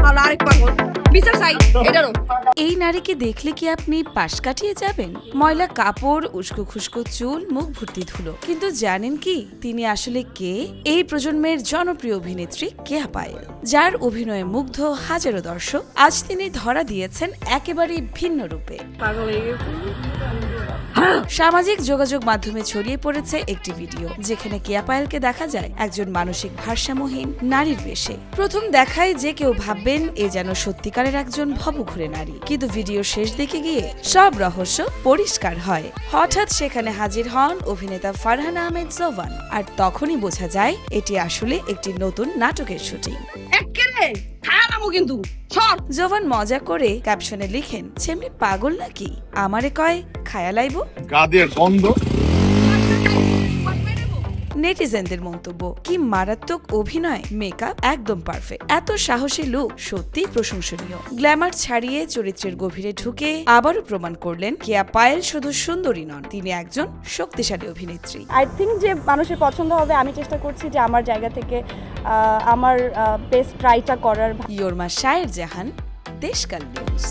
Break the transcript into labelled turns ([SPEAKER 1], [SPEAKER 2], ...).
[SPEAKER 1] ভালো আরেক পাগল বিচার চাই এটারও।
[SPEAKER 2] এই নারীকে দেখলে কি আপনি পাশ কাটিয়ে যাবেন? ময়লা কাপড়, উস্কো খুস্কো চুল, মুখ ভর্তি ধুলো, কিন্তু জানেন কি তিনি আসলে কে? এই প্রজন্মের জনপ্রিয় অভিনেত্রী কেয়া পায়েল, যার অভিনয়ে মুগ্ধ হাজারো দর্শক। আজ তিনি ধরা দিয়েছেন একেবারে ভিন্ন রূপে।
[SPEAKER 1] পাগল হয়ে গেছি।
[SPEAKER 2] সামাজিক যোগাযোগ মাধ্যমে ছড়িয়ে পড়েছে একটি ভিডিও, যেখানে কেয়া পায়েলকে দেখা যায় একজন মানসিক ভারসাম্যহীন নারীর বেশে। প্রথম দেখায় যে কেউ ভাববেন এ যেন সত্যিকারের একজন ভবঘুরে নারী, কিন্তু ভিডিও শেষ দিকে গিয়ে সব রহস্য পরিষ্কার হয়। হঠাৎ সেখানে হাজির হন অভিনেতা ফারহান আহমেদ জোবান, আর তখনই বোঝা যায় এটি আসলে একটি নতুন নাটকের শুটিং।
[SPEAKER 1] এক্কেরে খারাপও কিন্তু সর।
[SPEAKER 2] জোবান মজা করে ক্যাপশনে লিখেন, ছেমনি পাগল নাকি, আমারে কয় খায়া লাইবো।
[SPEAKER 3] গাদের গন্ধ।
[SPEAKER 2] নেটিজেনদের মন্তব্য, কি মারাত্মক অভিনয়, মেকআপ একদম পারফেক্ট। এত সাহসী লুক সত্যি প্রশংসনীয়। গ্ল্যামার ছাড়িয়ে চরিত্রের গভীরে ঢুকে আবারও প্রমাণ করলেন কেয়া পায়েল শুধু সুন্দরী নন, তিনি একজন শক্তিশালী অভিনেত্রী।
[SPEAKER 4] আই থিঙ্ক যে মানুষের পছন্দ হবে, আমি চেষ্টা করছি যে আমার জায়গা থেকে আমার বেস্ট ট্রাইটা করার।
[SPEAKER 2] ইয়োরমা শায়ের জাহান, দেশকাল নিউজ।